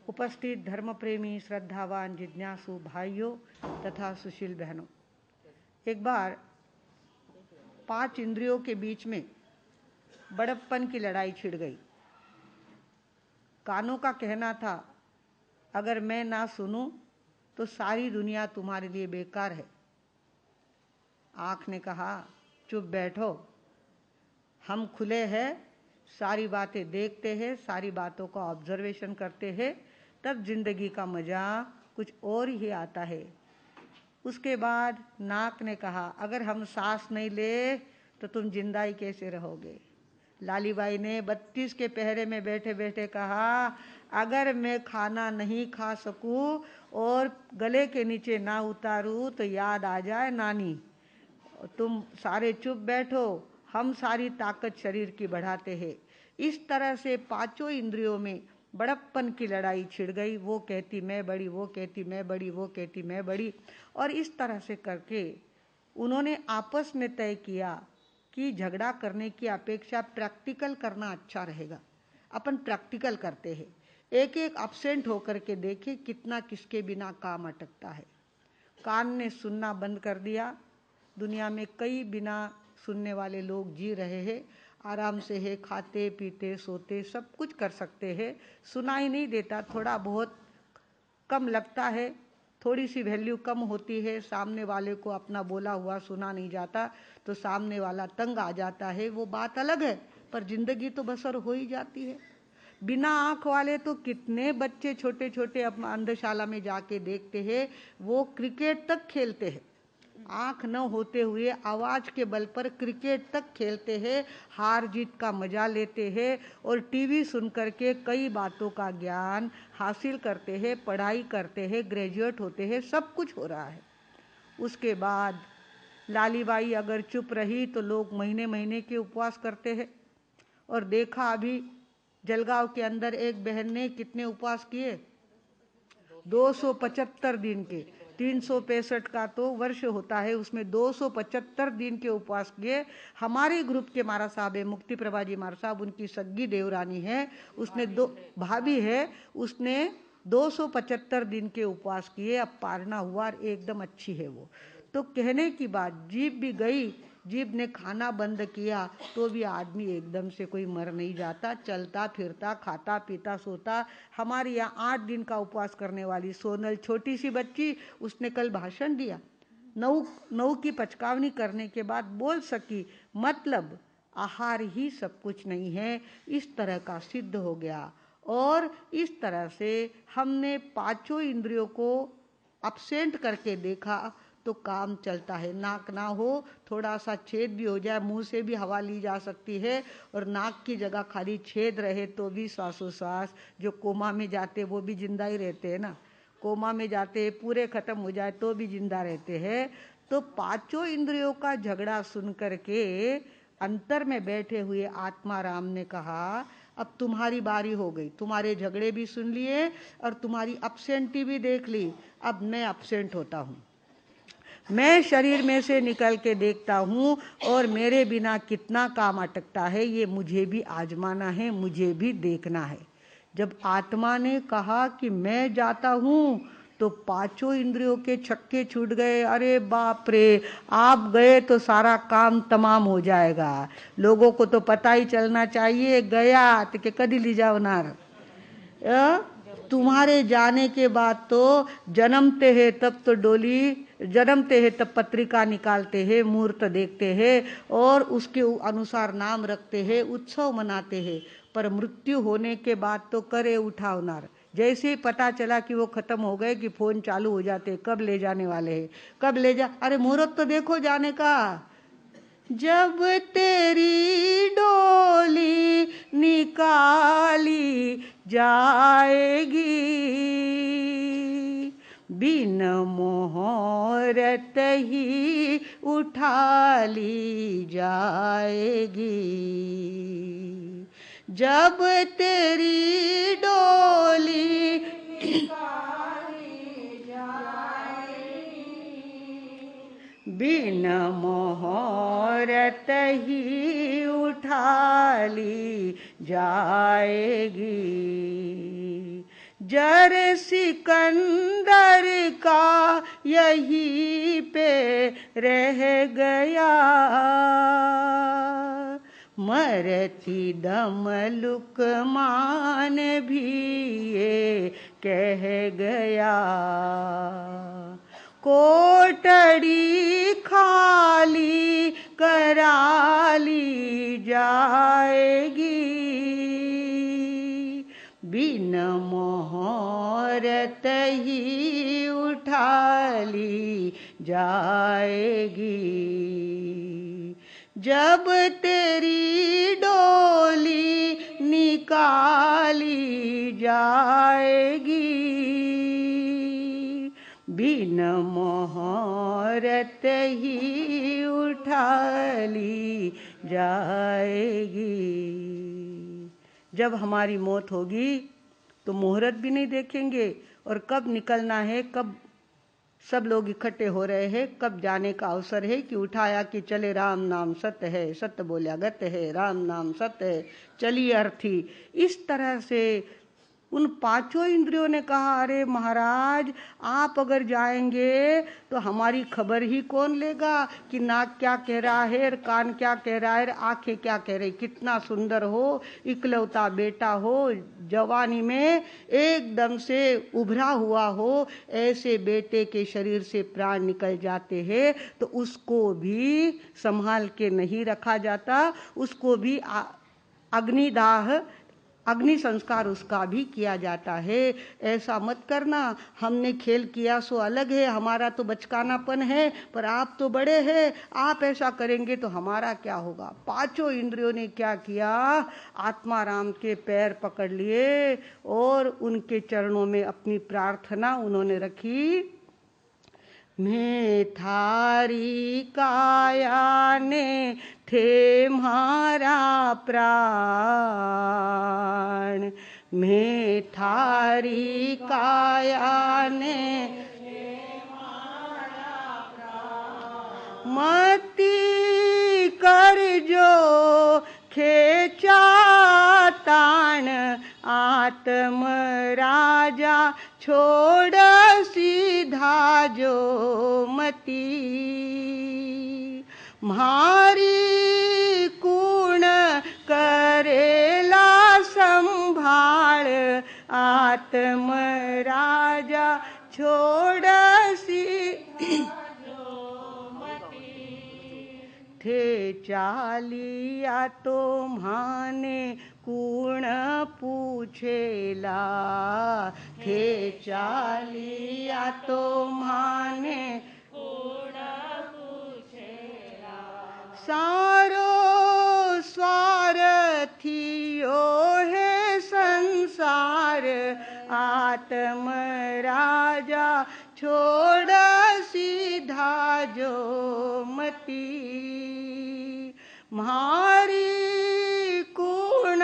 उपस्थित धर्म प्रेमी श्रद्धावान जिज्ञासु भाइयों तथा सुशील बहनों, एक बार 5 इंद्रियों के बीच में बड़प्पन की लड़ाई छिड़ गई। कानों का कहना था, अगर मैं ना सुनूं तो सारी दुनिया तुम्हारे लिए बेकार है। आँख ने कहा, चुप बैठो, हम खुले हैं, सारी बातें देखते हैं, सारी बातों का ऑब्जर्वेशन करते हैं, तब जिंदगी का मजा कुछ और ही आता है। उसके बाद नाक ने कहा, अगर हम सांस नहीं ले तो तुम जिंदा ही कैसे रहोगे। लालीबाई ने 32 के पहरे में बैठे बैठे कहा, अगर मैं खाना नहीं खा सकूं और गले के नीचे ना उतारूं तो याद आ जाए नानी। तुम सारे चुप बैठो, हम सारी ताकत शरीर की बढ़ाते हैं। इस तरह से 5 इंद्रियों में बड़प्पन की लड़ाई छिड़ गई। वो कहती मैं बड़ी, वो कहती मैं बड़ी, वो कहती मैं बड़ी, और इस तरह से करके उन्होंने आपस में तय किया कि झगड़ा करने की अपेक्षा प्रैक्टिकल करना अच्छा रहेगा। अपन प्रैक्टिकल करते हैं, एक एक एब्सेंट होकर के देखें कितना किसके बिना काम अटकता है। कान ने सुनना बंद कर दिया। दुनिया में कई बिना सुनने वाले लोग जी रहे हैं, आराम से है, खाते पीते सोते सब कुछ कर सकते हैं, सुनाई नहीं देता, थोड़ा बहुत कम लगता है, थोड़ी सी वैल्यू कम होती है, सामने वाले को अपना बोला हुआ सुना नहीं जाता तो सामने वाला तंग आ जाता है, वो बात अलग है, पर जिंदगी तो बसर हो ही जाती है। बिना आँख वाले तो कितने बच्चे छोटे छोटे अपना अंधशाला में जाके देखते हैं, वो क्रिकेट तक खेलते हैं, आँख न होते हुए आवाज के बल पर क्रिकेट तक खेलते हैं, हार जीत का मजा लेते हैं और टीवी सुन करके कई बातों का ज्ञान हासिल करते हैं, पढ़ाई करते हैं, ग्रेजुएट होते हैं, सब कुछ हो रहा है। उसके बाद लालीबाई अगर चुप रही तो लोग महीने महीने के उपवास करते हैं। और देखा अभी जलगांव के अंदर एक बहन ने कितने उपवास किए, 275 दिन के। 365 का तो वर्ष होता है, उसमें 275 दिन के उपवास किए। हमारे ग्रुप के मारा साहब है, मुक्ति प्रभा जी मारा साहब, उनकी सग्गी देवरानी है, उसने भाभी है, उसने 275 दिन के उपवास किए। अब पारना हुआ, एकदम अच्छी है वो। तो कहने की बात, जीभ भी गई, जीभ ने खाना बंद किया तो भी आदमी एकदम से कोई मर नहीं जाता, चलता फिरता खाता पीता सोता। हमारे यहाँ 8 दिन का उपवास करने वाली सोनल, छोटी सी बच्ची, उसने कल भाषण दिया, 9 की पचकावनी करने के बाद बोल सकी, मतलब आहार ही सब कुछ नहीं है, इस तरह का सिद्ध हो गया। और इस तरह से हमने 5 इंद्रियों को अपसेंट करके देखा तो काम चलता है। नाक ना हो, थोड़ा सा छेद भी हो जाए, मुंह से भी हवा ली जा सकती है, और नाक की जगह खाली छेद रहे तो भी श्वासोश्वास, जो कोमा में जाते वो भी जिंदा ही रहते हैं ना, कोमा में जाते पूरे खत्म हो जाए तो भी जिंदा रहते हैं। तो 5 इंद्रियों का झगड़ा सुन करके अंतर में बैठे हुए आत्मा राम ने कहा, अब तुम्हारी बारी हो गई, तुम्हारे झगड़े भी सुन लिए और तुम्हारी अपसेंटी भी देख ली, अब मैं अपसेंट होता हूँ। मैं शरीर में से निकल के देखता हूँ और मेरे बिना कितना काम अटकता है, ये मुझे भी आजमाना है, मुझे भी देखना है। जब आत्मा ने कहा कि मैं जाता हूँ तो 5 इंद्रियों के छक्के छूट गए। अरे बाप रे, आप गए तो सारा काम तमाम हो जाएगा। लोगों को तो पता ही चलना चाहिए, गया तो के कदी ली जाओ नार। तुम्हारे जाने के बाद तो जन्मते हैं तब तो डोली, जन्मते हैं तब पत्रिका निकालते हैं, मुहूर्त देखते हैं और उसके अनुसार नाम रखते हैं, उत्सव मनाते हैं, पर मृत्यु होने के बाद तो करे उठावनार। जैसे ही पता चला कि वो खत्म हो गए कि फोन चालू हो जाते, कब ले जाने वाले हैं, कब ले जा, अरे मुहूर्त तो देखो जाने का। जब तेरी डोली निकाली जाएगी, बिन मोहरत ही उठा ली जाएगी। जब तेरी डोली निकाली जाएगी, बिन मोहरत ही उठा ली जाएगी। जर सिकंदर का यही पे रह गया, मरती दम लुकमान भी ये कह गया। कोटड़ी खाली करा ली जाएगी, बिन मोहरत ही उठा ली जाएगी। जब तेरी डोली निकाली जाएगी, बिन मोहरत ही उठा ली जाएगी। जब हमारी मौत होगी तो मुहूर्त भी नहीं देखेंगे, और कब निकलना है, कब सब लोग इकट्ठे हो रहे हैं, कब जाने का अवसर है कि उठाया कि चले, राम नाम सत्य है, सत्य बोल्या गत्य है, राम नाम सत्य है, चलिए अर्थी। इस तरह से उन पांचों इंद्रियों ने कहा, अरे महाराज आप अगर जाएंगे तो हमारी खबर ही कौन लेगा कि नाक क्या कह रहा है, कान क्या कह रहा है, आंखें क्या कह रही। कितना सुंदर हो, इकलौता बेटा हो, जवानी में एकदम से उभरा हुआ हो, ऐसे बेटे के शरीर से प्राण निकल जाते हैं तो उसको भी संभाल के नहीं रखा जाता, उसको भी अग्निदाह, अग्नि संस्कार उसका भी किया जाता है। ऐसा मत करना, हमने खेल किया सो अलग है, हमारा तो बचकानापन है, पर आप तो बड़े हैं, आप ऐसा करेंगे तो हमारा क्या होगा। पांचों इंद्रियों ने क्या किया, आत्माराम के पैर पकड़ लिए और उनके चरणों में अपनी प्रार्थना उन्होंने रखी। मैं थारी काया ने थे म्हारा प्राण, मैं थारी काया ने मती कर जो खेचा ताण, आत्म राजा छोड़ सीधा जो मती, म्हारी कुण करेला संभाळ, आत्म राजा छोड़ सीधा थे चालिया तो म्हाने कुण पूछेला, थे चालिया तो म्हाने कुण पूछेला, सारो स्वार्थियो है संसार, आत्म राजा छोड़ सीधा जो मती, म्हारी कुण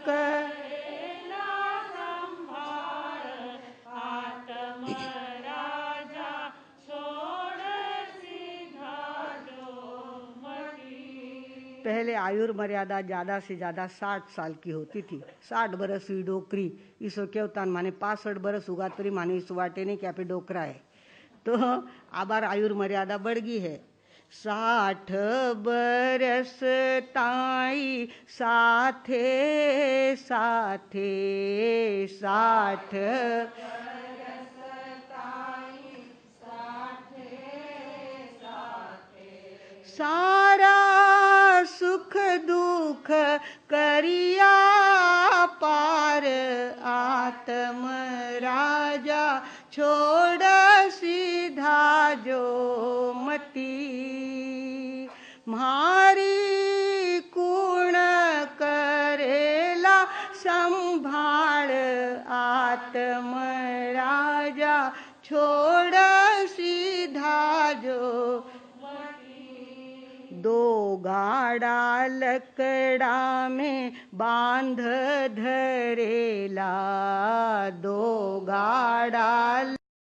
करेला संभाळ, आत्म राजा छोड़ सीधा जो मती। पहले आयुर मर्यादा ज़्यादा से ज़्यादा 60 साल की होती थी। 60 बरस हुई डोकरी, इसो केवतान माने 65 बरस हुआ तरी माने इस वाटे ने क्या पे डोकरा है। तो आबार आयुर मर्यादा बढ़ गई है। 60 बरस ताई साथे साथे, 60 बरस ताई साथे साथे, सारा सुख दुख करिया पार, आत्म राजा छोड़ सीधा जो मती, म्हारी कुण करेला संभाळ, आत्म राजा छोड़ सीधा जो मती। दो गाड़ा लकड़ा में बांध धरेला, दो गाड़ा